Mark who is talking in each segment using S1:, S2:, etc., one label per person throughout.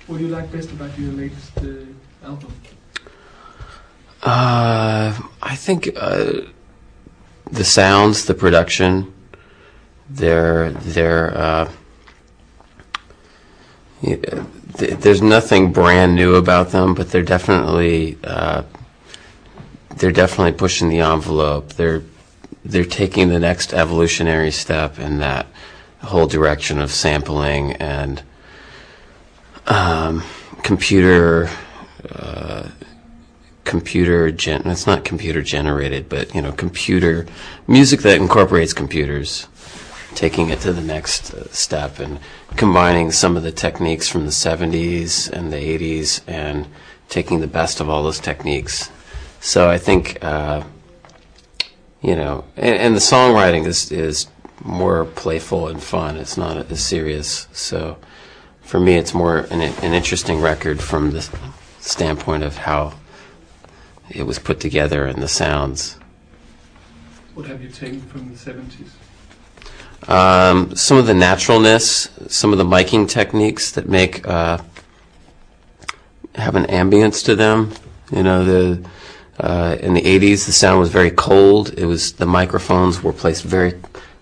S1: What do you like best about your latest album?
S2: I think the sounds, the production, there's nothing brand new about them, but they're definitely pushing the envelope. They're taking the next evolutionary step in that whole direction of sampling and it's not computer generated, but computer music that incorporates computers, taking it to the next step and combining some of the techniques from the 70s and the 80s and taking the best of all those techniques. So I think and the songwriting is more playful and fun. It's not as serious. So for me, it's more an interesting record from the standpoint of how it was put together and the sounds.
S1: What have you taken from the 70s?
S2: Some of the naturalness, some of the miking techniques that have an ambience to them. In the 80s, the sound was very cold. The microphones were placed very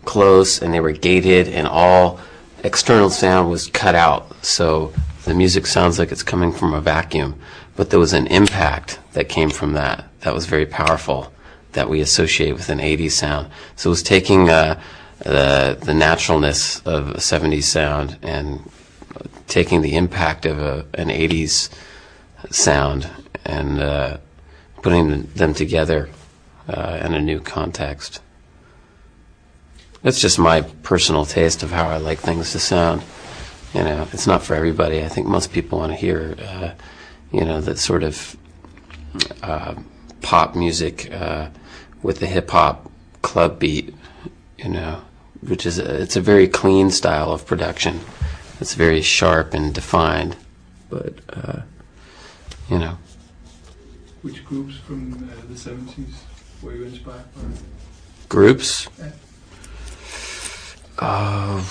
S2: close and they were gated, and all external sound was cut out. So the music sounds like it's coming from a vacuum. But there was an impact that came from that was very powerful, that we associate with an 80s sound. So it was taking the naturalness of a 70s sound and taking the impact of an 80s sound and putting them together in a new context. That's just my personal taste of how I like things to sound. It's not for everybody. I think most people want to hear that sort of pop music with the hip-hop club beat, which is it's a very clean style of production. It's very sharp and defined, but
S1: Which groups from the 70s were you inspired by?
S2: Groups?
S1: Yeah.
S2: I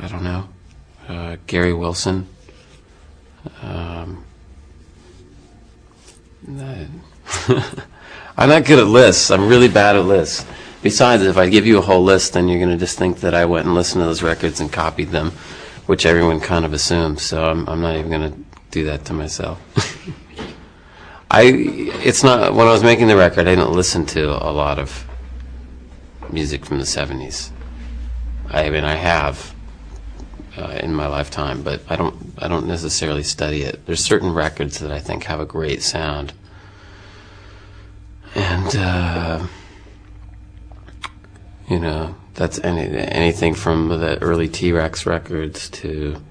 S2: don't know. Gary Wilson. I'm not good at lists. I'm really bad at lists. Besides, if I give you a whole list, then you're going to just think that I went and listened to those records and copied them, which everyone kind of assumes. So I'm not even going to do that to myself. It's not, when I was making the record, I didn't listen to a lot of music from the 70s. I mean, I have in my lifetime, but I don't necessarily study it. There's certain records that I think have a great sound, and that's anything from the early T-Rex records to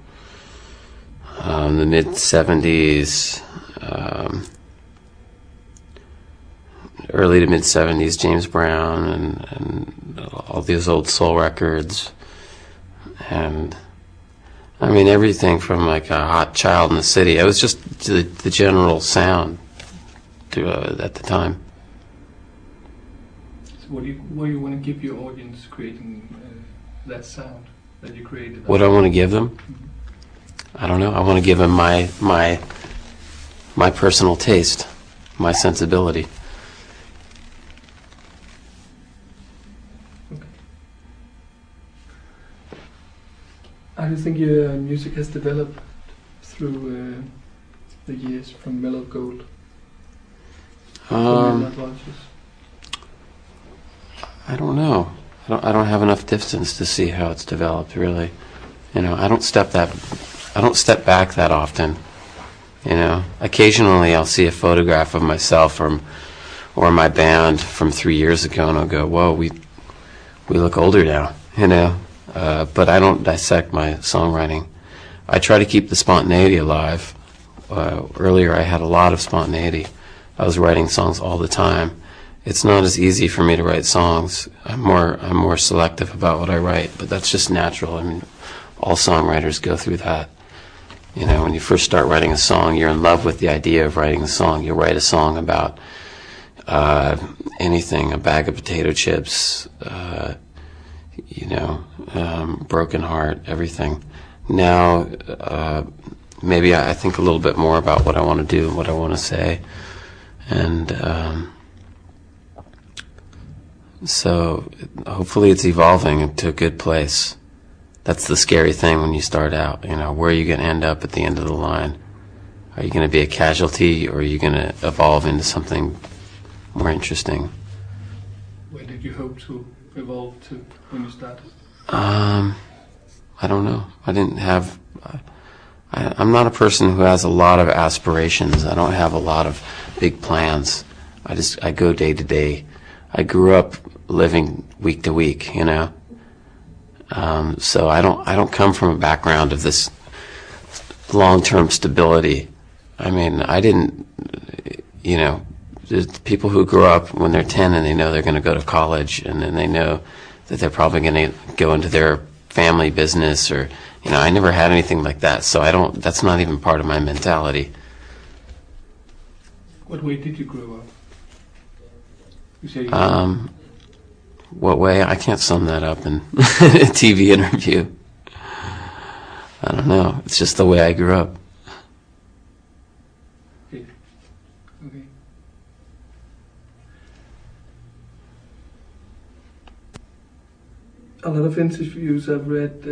S2: the mid 70s, early to mid 70s James Brown and all these old soul records, and I mean everything from like a Hot Child in the City. It was just the general sound at the time.
S1: So what do you want to give your audience creating that sound that you created?
S2: What do I want to give them?
S1: Mm-hmm.
S2: I don't know. I want to give them my personal taste, my sensibility.
S1: Okay. How do you think your music has developed through the years from Mellow Gold?
S2: I don't know. I don't have enough distance to see how it's developed, really. I don't step back that often. Occasionally I'll see a photograph of myself or my band from 3 years ago, and I'll go, "Whoa, we look older now." But I don't dissect my songwriting. I try to keep the spontaneity alive. Earlier I had a lot of spontaneity. I was writing songs all the time. It's not as easy for me to write songs. I'm more selective about what I write, but that's just natural. I mean, all songwriters go through that. When you first start writing a song, you're in love with the idea of writing a song. You write a song about anything, a bag of potato chips, broken heart, everything. now maybe I think a little bit more about what I want to do and what I want to say. And so hopefully it's evolving to a good place. That's the scary thing when you start out. Where are you going to end up at the end of the line? Are you going to be a casualty, or are you going to evolve into something more interesting?
S1: Where did you hope to evolve to when you started?
S2: I don't know. I didn't have... I'm not a person who has a lot of aspirations. I don't have a lot of big plans. I go day to day. I grew up living week to week, so I don't come from a background of this long-term stability. I mean, I didn't, there's people who grow up when they're 10 and they know they're going to go to college, and then they know that they're probably going to go into their family business, or, I never had anything like that, so that's not even part of my mentality.
S1: What way did you grow up? You say
S2: what way? I can't sum that up in a TV interview. I don't know. It's just the way I grew up.
S1: Okay. A lot of interviews I've read,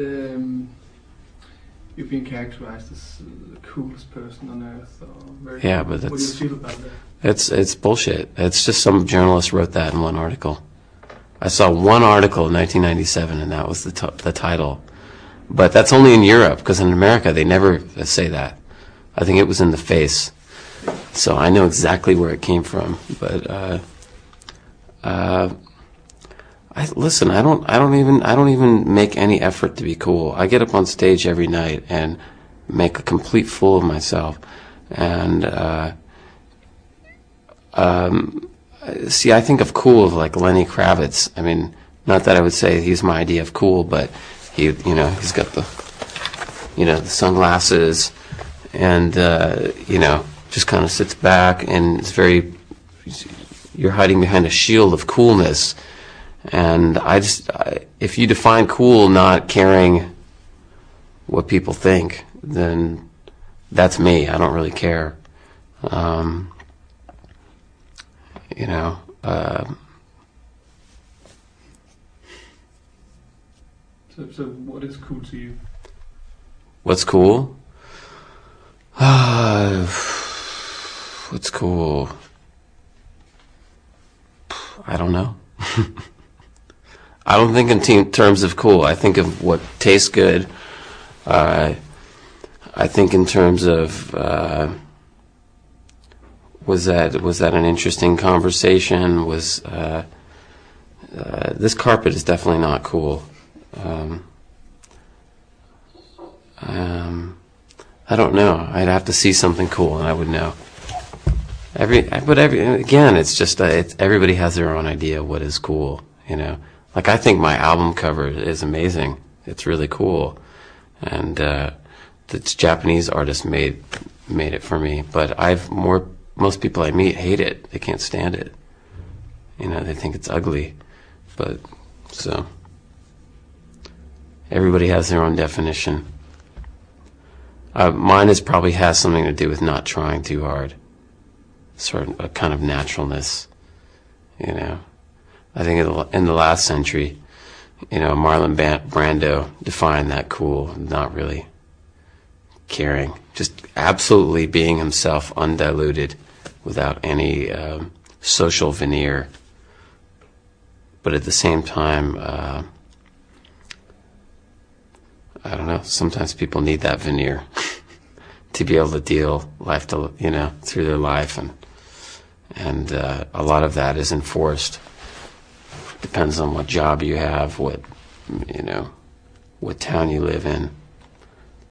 S1: you've been characterized as the coolest person on earth.
S2: Yeah, but
S1: what do you feel about that?
S2: It's bullshit. It's just some journalist wrote that in one article. I saw one article in 1997, and that was the title. But that's only in Europe, because in America they never say that. I think it was in the face. So I know exactly where it came from. But listen, I don't even make any effort to be cool. I get up on stage every night and make a complete fool of myself. And see, I think of cool of like Lenny Kravitz. I mean, not that I would say he's my idea of cool, but he's got the sunglasses, and just kind of sits back, and it's you're hiding behind a shield of coolness. And if you define cool not caring what people think, then that's me. I don't really care.
S1: So what is cool to you?
S2: What's cool? What's cool? I don't know. I don't think in terms of cool. I think of what tastes good. I think in terms of was that an interesting conversation? This carpet is definitely not cool. I don't know. I'd have to see something cool, and I would know. Again, it's just everybody has their own idea of what is cool. Like, I think my album cover is amazing. It's really cool, and the Japanese artist made it for me. But most people I meet hate it. They can't stand it. They think it's ugly. But so everybody has their own definition. Mine probably has something to do with not trying too hard. Sort of a kind of naturalness, I think in the last century, Marlon Brando defined that cool, not really caring, just absolutely being himself, undiluted, without any social veneer. But at the same time, I don't know, sometimes people need that veneer to be able to deal through their life, and a lot of that is enforced. Depends on what job you have, what town you live in.